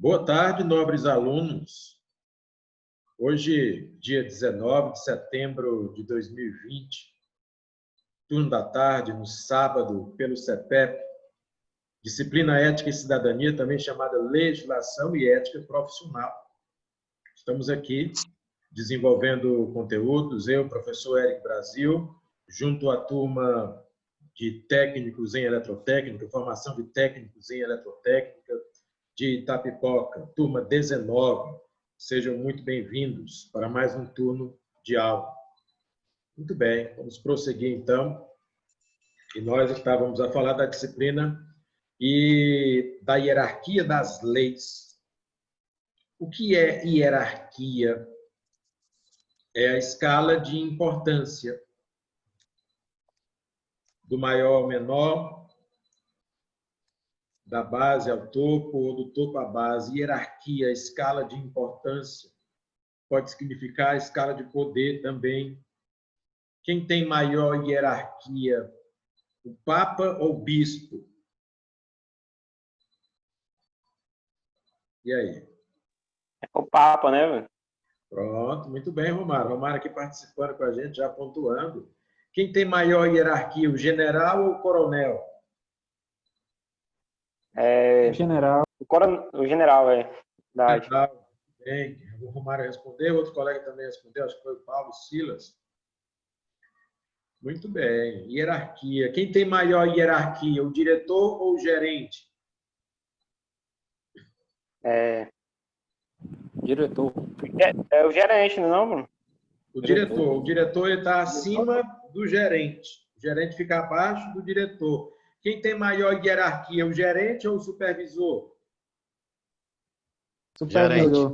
Boa tarde, nobres alunos. Hoje, dia 19 de setembro de 2020, turno da tarde, no sábado, pelo CEPEP, disciplina Ética e Cidadania, também chamada Legislação e Ética Profissional. Estamos aqui desenvolvendo conteúdos, eu, professor Eric Brasil, junto à turma de técnicos em eletrotécnica, formação de técnicos em eletrotécnica, de Itapipoca, turma 19. Sejam muito bem-vindos para mais um turno de aula. Muito bem, vamos prosseguir então. E nós estávamos a falar da disciplina e da hierarquia das leis. O que é hierarquia? É a escala de importância do maior ao menor, da base ao topo ou do topo à base. Hierarquia, escala de importância, pode significar escala de poder também. Quem tem maior hierarquia, o Papa ou o Bispo? E aí? É o Papa, né, velho? Pronto, muito bem, Romário. Romário aqui participando com a gente, já pontuando. Quem tem maior hierarquia, o general ou o coronel? General. O general, verdade. General. Bem, o Romário respondeu, outro colega também respondeu, acho que foi o Paulo Silas. Muito bem. Hierarquia. Quem tem maior hierarquia, o diretor ou o gerente? Diretor. É o gerente, não, Bruno? O diretor está acima do gerente. O gerente fica abaixo do diretor. Quem tem maior hierarquia, o gerente ou o supervisor? Supervisor.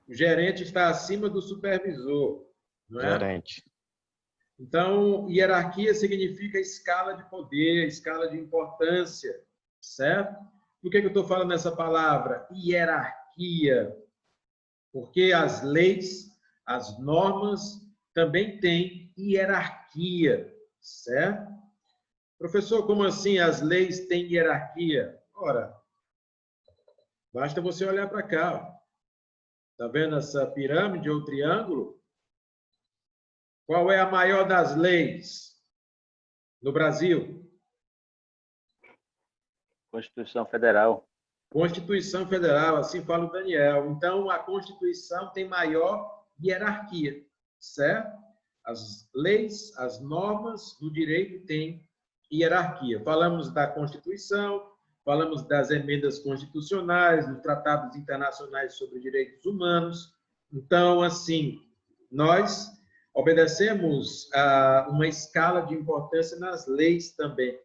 O gerente está acima do supervisor, não é? Gerente. Então, hierarquia significa escala de poder, escala de importância, certo? Por que eu estou falando essa palavra? Hierarquia. Porque as leis, as normas também têm hierarquia, certo? Professor, como assim as leis têm hierarquia? Ora, basta você olhar para cá. Está vendo essa pirâmide ou triângulo? Qual é a maior das leis no Brasil? Constituição Federal. Constituição Federal, assim fala o Daniel. Então, a Constituição tem maior hierarquia, certo? As leis, as normas do direito têm hierarquia. Falamos da Constituição, falamos das emendas constitucionais, dos tratados internacionais sobre direitos humanos. Então, assim, nós obedecemos a uma escala de importância nas leis também.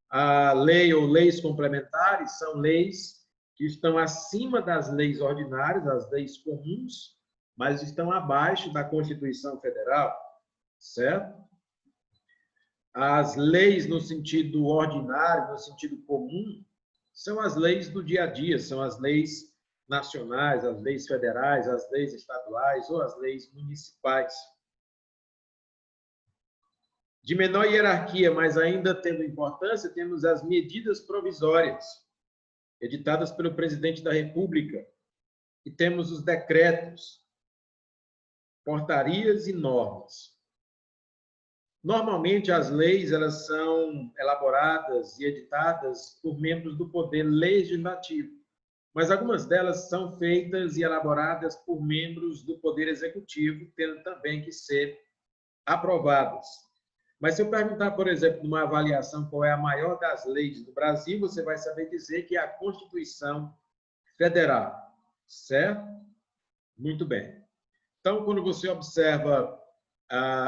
A lei ou leis complementares são leis que estão acima das leis ordinárias, as leis comuns, mas estão abaixo da Constituição Federal, certo? As leis no sentido ordinário, no sentido comum, são as leis do dia a dia, são as leis nacionais, as leis federais, as leis estaduais ou as leis municipais. De menor hierarquia, mas ainda tendo importância, temos as medidas provisórias, editadas pelo presidente da República, e temos os decretos, portarias e normas. Normalmente, as leis elas são elaboradas e editadas por membros do Poder Legislativo, mas algumas delas são feitas e elaboradas por membros do Poder Executivo, tendo também que ser aprovadas. Mas se eu perguntar, por exemplo, numa avaliação qual é a maior das leis do Brasil, você vai saber dizer que é a Constituição Federal, certo? Muito bem. Então, quando você observa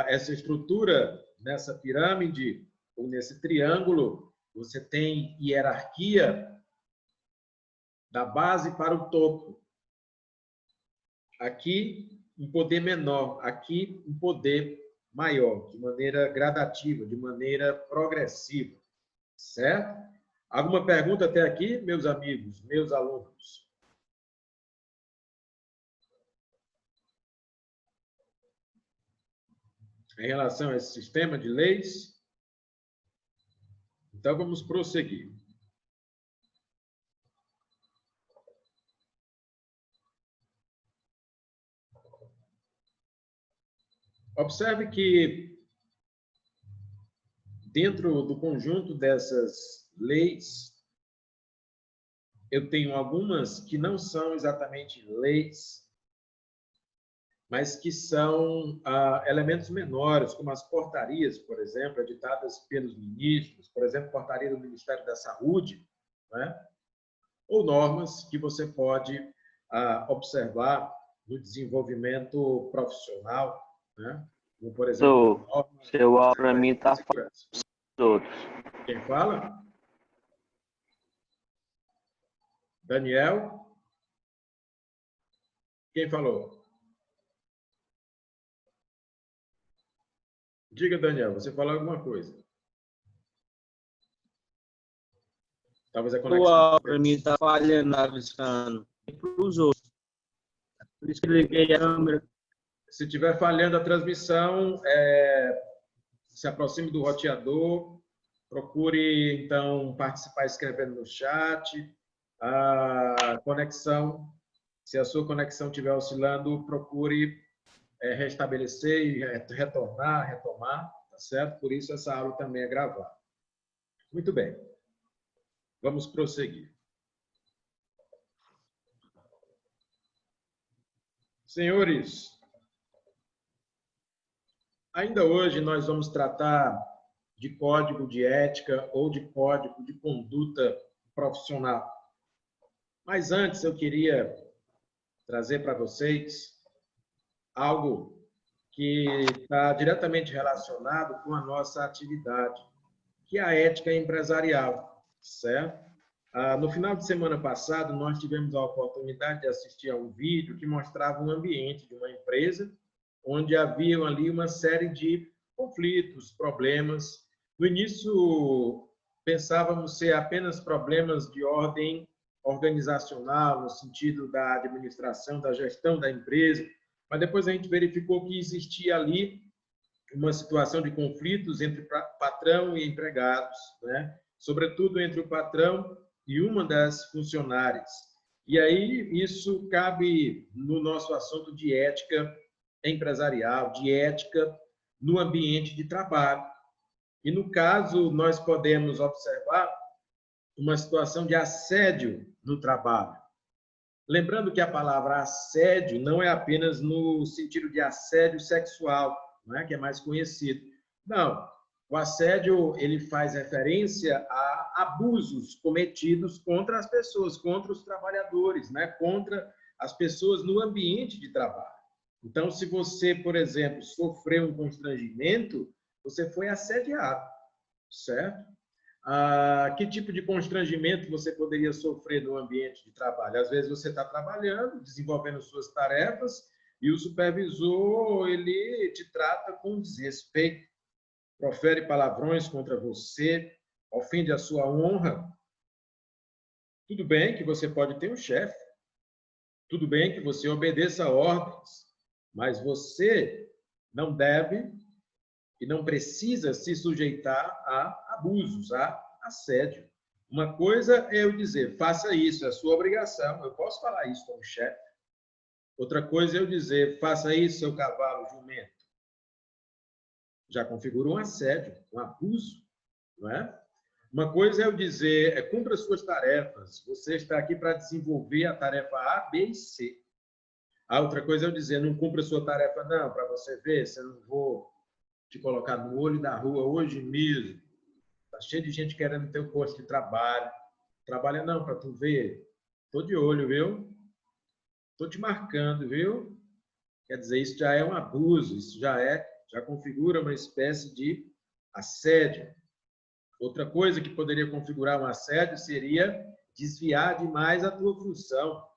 essa estrutura nessa pirâmide ou nesse triângulo, você tem hierarquia da base para o topo. Aqui, um poder menor. Aqui, um poder maior, de maneira gradativa, de maneira progressiva, certo? Alguma pergunta até aqui, meus amigos, meus alunos? Em relação a esse sistema de leis? Então, vamos prosseguir. Observe que, dentro do conjunto dessas leis, eu tenho algumas que não são exatamente leis, mas que são elementos menores, como as portarias, por exemplo, editadas pelos ministros, por exemplo, portaria do Ministério da Saúde, né? Ou normas que você pode observar no desenvolvimento profissional, né? Como, por exemplo, seu áudio para mim está falando dos outros. Quem fala? Daniel? Quem falou? Diga, Daniel, você falou alguma coisa? Talvez a conexão. Para mim está falhando, avisando. Para os outros. Por isso que eu liguei a câmera. Se estiver falhando a transmissão, se aproxime do roteador, procure, então, participar escrevendo no chat. A conexão, se a sua conexão estiver oscilando, procure restabelecer e retomar, tá certo? Por isso, essa aula também é gravada. Muito bem. Vamos prosseguir. Senhores, ainda hoje nós vamos tratar de código de ética ou de código de conduta profissional. Mas antes eu queria trazer para vocês algo que está diretamente relacionado com a nossa atividade, que é a ética empresarial, certo? No final de semana passado, nós tivemos a oportunidade de assistir a um vídeo que mostrava um ambiente de uma empresa onde havia ali uma série de conflitos, problemas. No início, pensávamos ser apenas problemas de ordem organizacional, no sentido da administração, da gestão da empresa, mas depois a gente verificou que existia ali uma situação de conflitos entre patrão e empregados, né? Sobretudo entre o patrão e uma das funcionárias. E aí isso cabe no nosso assunto de ética empresarial, de ética no ambiente de trabalho. E no caso, nós podemos observar uma situação de assédio no trabalho. Lembrando que a palavra assédio não é apenas no sentido de assédio sexual, não é? Que é mais conhecido. Não, o assédio ele faz referência a abusos cometidos contra as pessoas, contra os trabalhadores, né? Contra as pessoas no ambiente de trabalho. Então, se você, por exemplo, sofreu um constrangimento, você foi assediado, certo? Que tipo de constrangimento você poderia sofrer no ambiente de trabalho? Às vezes você está trabalhando, desenvolvendo suas tarefas, e o supervisor ele te trata com desrespeito, profere palavrões contra você, ofende a sua honra. Tudo bem que você pode ter um chefe, tudo bem que você obedeça ordens, mas você não deve e não precisa se sujeitar a abusos, a assédio. Uma coisa é eu dizer, faça isso, é a sua obrigação, eu posso falar isso como chefe. Outra coisa é eu dizer, faça isso, seu cavalo jumento. Já configura um assédio, um abuso, não é? Uma coisa é eu dizer, cumpra suas tarefas, você está aqui para desenvolver a tarefa A, B e C. A outra coisa é eu dizer, não cumpra sua tarefa não, para você ver, se eu não vou te colocar no olho da rua hoje mesmo. Está cheio de gente querendo ter o posto de trabalho. Trabalha não, para tu ver. Estou de olho, viu? Estou te marcando, viu? Quer dizer, isso já é um abuso, isso já configura uma espécie de assédio. Outra coisa que poderia configurar um assédio seria desviar demais a tua função.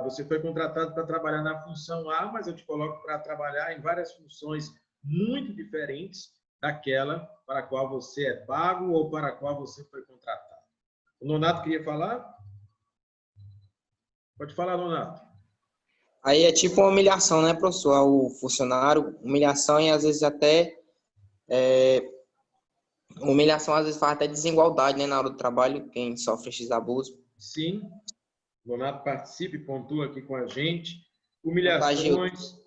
Você foi contratado para trabalhar na função A, mas eu te coloco para trabalhar em várias funções muito diferentes daquela para a qual você é pago ou para a qual você foi contratado. O Nonato queria falar? Pode falar, Nonato. Aí é tipo uma humilhação, né, professor? Ao funcionário, humilhação e às vezes até... humilhação às vezes faz até desigualdade, né, na hora do trabalho, quem sofre esses abusos. Sim. O Nonato participe, pontua aqui com a gente. Humilhações...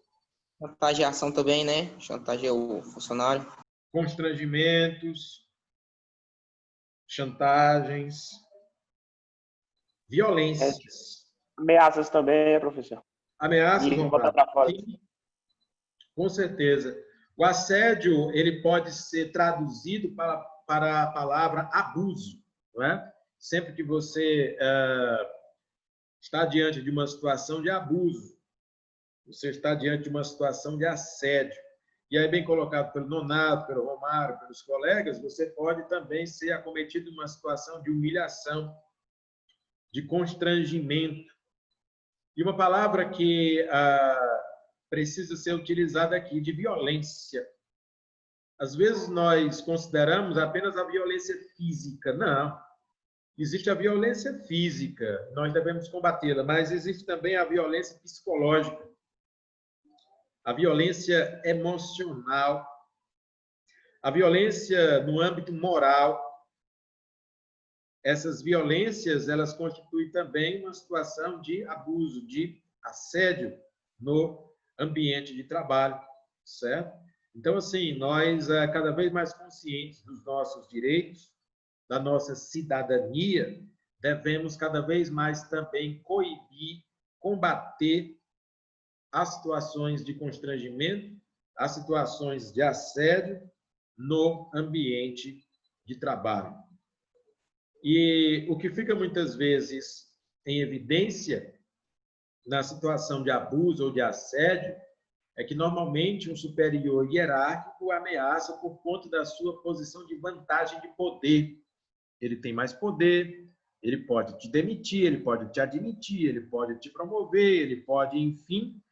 Chantageação também, né? Chantageia o funcionário. Constrangimentos, chantagens, violências. Ameaças também, professor. Ameaças, E botar Romário? para fora. Sim, com certeza. O assédio, ele pode ser traduzido para a palavra abuso, não é? Sempre que você está diante de uma situação de abuso, você está diante de uma situação de assédio. E aí, bem colocado pelo Nonato, pelo Romário, pelos colegas, você pode também ser acometido numa situação de humilhação, de constrangimento. E uma palavra que precisa ser utilizada aqui, de violência. Às vezes nós consideramos apenas a violência física. Não. Existe a violência física, nós devemos combatê-la, mas existe também a violência psicológica, a violência emocional, a violência no âmbito moral. Essas violências, elas constituem também uma situação de abuso, de assédio no ambiente de trabalho, certo? Então, assim, nós, cada vez mais conscientes dos nossos direitos, da nossa cidadania, devemos cada vez mais também coibir, combater as situações de constrangimento, as situações de assédio no ambiente de trabalho. E o que fica muitas vezes em evidência na situação de abuso ou de assédio é que normalmente um superior hierárquico ameaça por conta da sua posição de vantagem de poder. Ele tem mais poder, ele pode te demitir, ele pode te admitir, ele pode te promover, ele pode, enfim,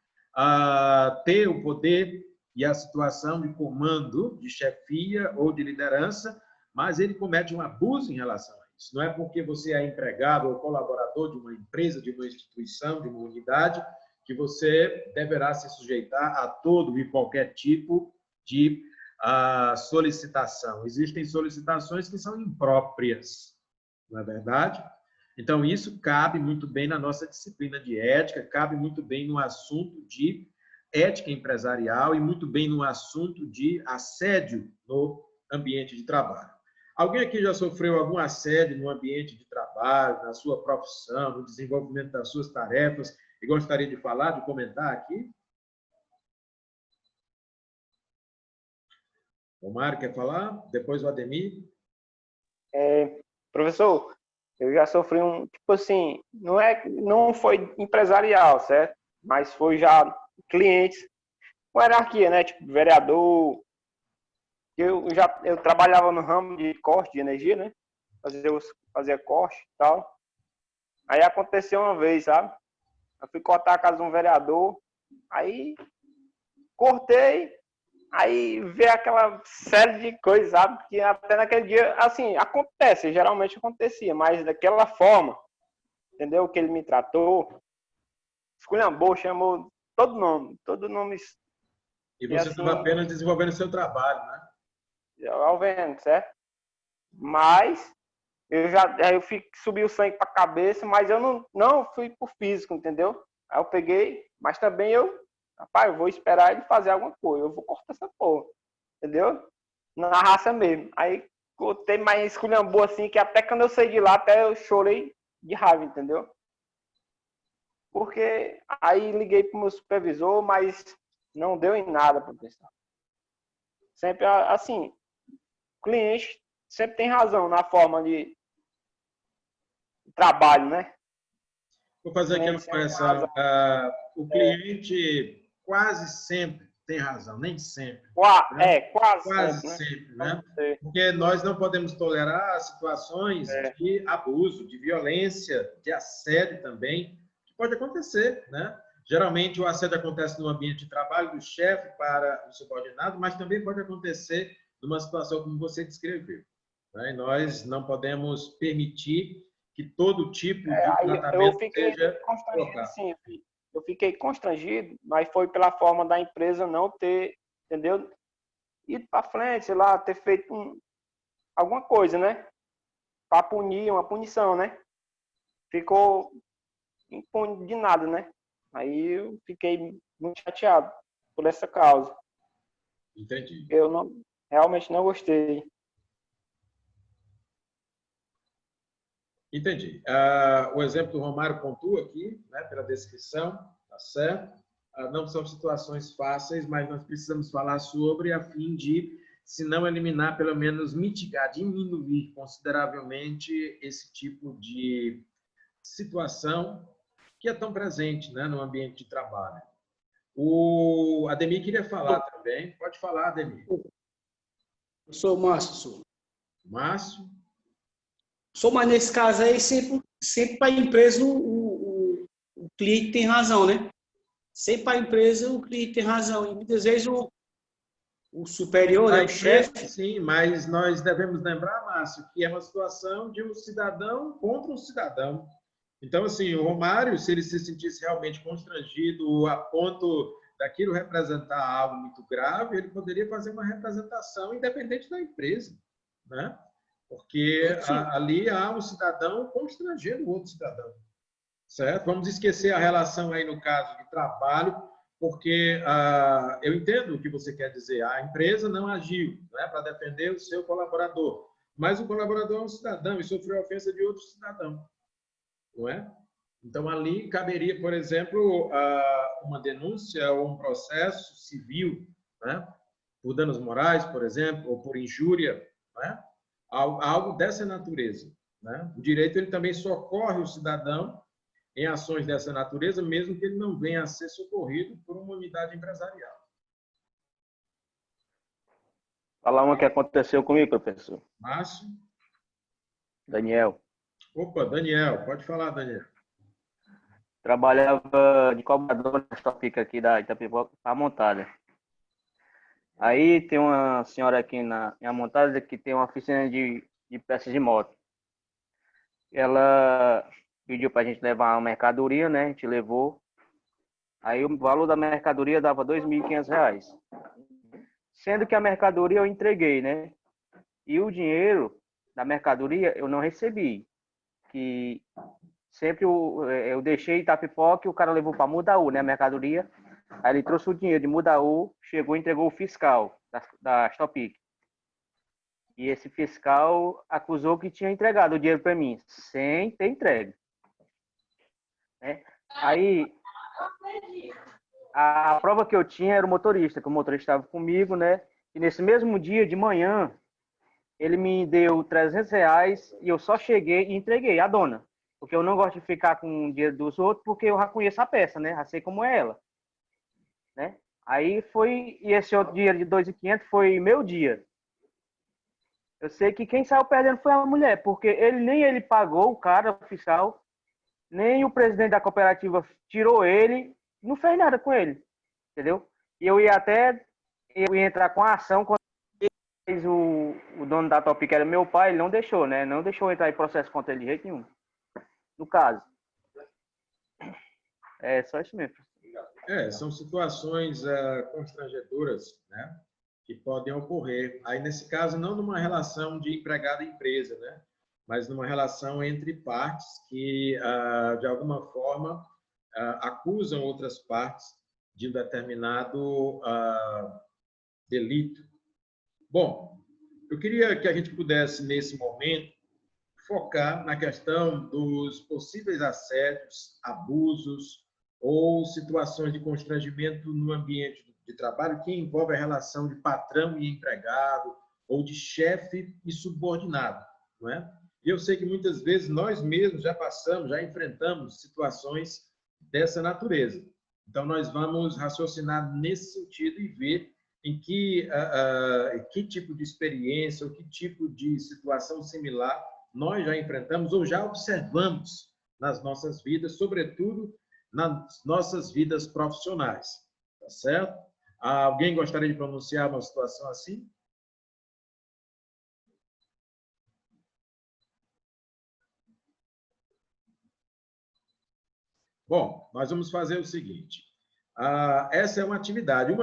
ter o poder e a situação de comando, de chefia ou de liderança, mas ele comete um abuso em relação a isso. Não é porque você é empregado ou colaborador de uma empresa, de uma instituição, de uma unidade, que você deverá se sujeitar a todo e qualquer tipo de solicitação. Existem solicitações que são impróprias, não é verdade? Então, isso cabe muito bem na nossa disciplina de ética, cabe muito bem no assunto de ética empresarial e muito bem no assunto de assédio no ambiente de trabalho. Alguém aqui já sofreu algum assédio no ambiente de trabalho, na sua profissão, no desenvolvimento das suas tarefas e gostaria de falar, de comentar aqui? O Mário quer falar? Depois o Ademir. Professor, eu já sofri tipo assim, não foi empresarial, certo? Mas foi já clientes com hierarquia, né? Tipo, vereador. Eu trabalhava no ramo de corte de energia, né? Fazia corte e tal. Aí aconteceu uma vez, sabe? Eu fui cortar a casa de um vereador, aí cortei, aí veio aquela série de coisas, sabe? Que até naquele dia, assim, acontece, geralmente acontecia, mas daquela forma, entendeu? Que ele me tratou, esculhambou, chamou todo nome. E você estava assim, apenas desenvolvendo o seu trabalho, né? ao vendo, certo? Mas eu subi o sangue para a cabeça, mas eu não fui pro físico, entendeu? Aí eu peguei, mas também rapaz, eu vou esperar ele fazer alguma coisa, eu vou cortar essa porra, entendeu? Na raça mesmo. Aí cortei, mas esculhambou assim, que até quando eu saí de lá, até eu chorei de raiva, entendeu? Porque aí liguei pro meu supervisor, mas não deu em nada, professor. Sempre assim, o cliente sempre tem razão na forma de trabalho, né? Vou fazer aqui uma correção. O cliente quase sempre tem razão, nem sempre. Né? Quase sempre, né? Sempre, né? Porque nós não podemos tolerar situações de abuso, de violência, de assédio também, que pode acontecer, né? Geralmente o assédio acontece no ambiente de trabalho do chefe para o subordinado, mas também pode acontecer numa situação como você descreveu. Né? E nós não podemos permitir que todo tipo de tratamento seja colocado. Assim, eu fiquei constrangido, mas foi pela forma da empresa não ter, entendeu? Ido para frente, sei lá, ter feito alguma coisa, né? Para punir, uma punição, né? Ficou impune de nada, né? Aí eu fiquei muito chateado. por essa causa. Entendi. Eu realmente não gostei. Entendi. O exemplo do Romário pontua aqui, né, pela descrição, tá certo? Não são situações fáceis, mas nós precisamos falar sobre a fim de, se não eliminar, pelo menos mitigar, diminuir consideravelmente esse tipo de situação que é tão presente, né, no ambiente de trabalho. O Ademir queria falar também. Pode falar, Ademir. Eu sou o Márcio, sou. Márcio? Sou, mas nesse caso aí, sempre para a empresa o cliente tem razão, né? Sempre para a empresa o cliente tem razão. E muitas vezes o superior, né, o chefe... Sim, mas nós devemos lembrar, Márcio, que é uma situação de um cidadão contra um cidadão. Então, assim, o Romário, se ele se sentisse realmente constrangido a ponto daquilo representar algo muito grave, ele poderia fazer uma representação independente da empresa, né? Porque ali há um cidadão constrangendo o outro cidadão, certo? Vamos esquecer a relação aí no caso de trabalho, porque eu entendo o que você quer dizer. A empresa não agiu, né, para defender o seu colaborador, mas o colaborador é um cidadão e sofreu a ofensa de outro cidadão, não é? Então, ali caberia, por exemplo, uma denúncia ou um processo civil, né, por danos morais, por exemplo, ou por injúria, né? Algo dessa natureza, né? O direito ele também socorre o cidadão em ações dessa natureza, mesmo que ele não venha a ser socorrido por uma unidade empresarial. Falar uma que aconteceu comigo, professor. Márcio? Daniel. Opa, Daniel. Pode falar, Daniel. Trabalhava de cobrador na Topic aqui da Itapipoca, a montada. Aí tem uma senhora aqui na montada que tem uma oficina de peças de moto. Ela pediu para a gente levar uma mercadoria, né? A gente levou. Aí o valor da mercadoria dava R$ 2.500. Sendo que a mercadoria eu entreguei, né? E o dinheiro da mercadoria eu não recebi. Que sempre eu deixei Itapipoca e o cara levou para Mudaú, né? A mercadoria. Aí ele trouxe o dinheiro de Mudaú, chegou e entregou o fiscal da Topic. E esse fiscal acusou que tinha entregado o dinheiro para mim, sem ter entregue. Né? Aí, a prova que eu tinha era o motorista, que o motorista estava comigo, né? E nesse mesmo dia, de manhã, ele me deu R$300 e eu só cheguei e entreguei a dona. Porque eu não gosto de ficar com o dinheiro dos outros, porque eu já conheço a peça, né? Já sei como é ela. Né? Aí foi, e esse outro dinheiro de 2.500 foi meu dia. Eu sei que quem saiu perdendo foi a mulher, porque nem ele pagou o cara, o fiscal, nem o presidente da cooperativa tirou ele, não fez nada com ele, entendeu? E eu ia entrar com a ação quando o dono da Topic, que era meu pai, ele não deixou, né? Não deixou entrar em processo contra ele de jeito nenhum. No caso. É só isso mesmo. São situações constrangedoras, né, que podem ocorrer. Aí, nesse caso, não numa relação de empregado e empresa, né, mas numa relação entre partes que, de alguma forma, acusam outras partes de um determinado delito. Bom, eu queria que a gente pudesse, nesse momento, focar na questão dos possíveis assédios, abusos, ou situações de constrangimento no ambiente de trabalho que envolve a relação de patrão e empregado, ou de chefe e subordinado, não é? E eu sei que muitas vezes nós mesmos já enfrentamos situações dessa natureza. Então, nós vamos raciocinar nesse sentido e ver em que tipo de experiência ou que tipo de situação similar nós já enfrentamos ou já observamos nas nossas vidas, sobretudo nas nossas vidas profissionais, tá certo? Alguém gostaria de pronunciar uma situação assim? Bom, nós vamos fazer o seguinte. Essa é uma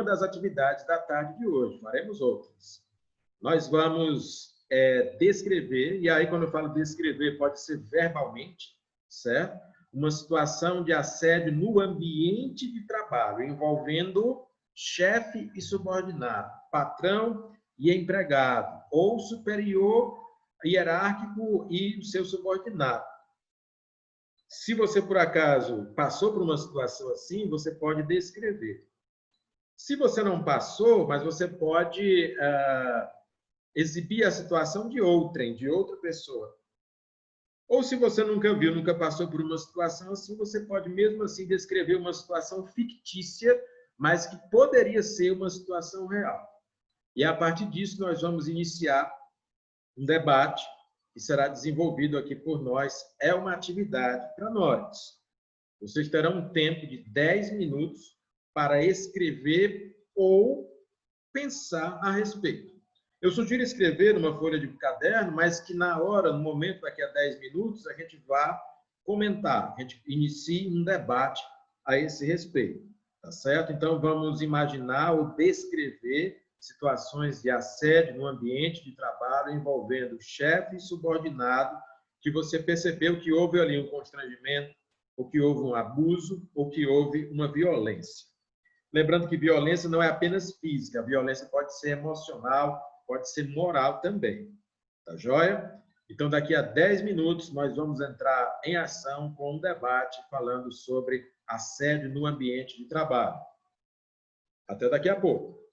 das atividades da tarde de hoje, faremos outras. Nós vamos descrever, e aí quando eu falo descrever, pode ser verbalmente, certo? Uma situação de assédio no ambiente de trabalho, envolvendo chefe e subordinado, patrão e empregado, ou superior hierárquico e o seu subordinado. Se você, por acaso, passou por uma situação assim, você pode descrever. Se você não passou, mas você pode exibir a situação de outrem, de outra pessoa. Ou se você nunca viu, nunca passou por uma situação assim, você pode mesmo assim descrever uma situação fictícia, mas que poderia ser uma situação real. E a partir disso nós vamos iniciar um debate que será desenvolvido aqui por nós. É uma atividade para nós. Vocês terão um tempo de 10 minutos para escrever ou pensar a respeito. Eu sugiro escrever numa folha de caderno, mas que na hora, no momento, daqui a 10 minutos, a gente vá comentar, a gente inicie um debate a esse respeito, tá certo? Então, vamos imaginar ou descrever situações de assédio no ambiente de trabalho envolvendo chefe e subordinado, que você percebeu que houve ali um constrangimento, ou que houve um abuso, ou que houve uma violência. Lembrando que violência não é apenas física, a violência pode ser emocional, pode ser moral também. Tá joia? Então, daqui a 10 minutos, nós vamos entrar em ação com um debate falando sobre assédio no ambiente de trabalho. Até daqui a pouco.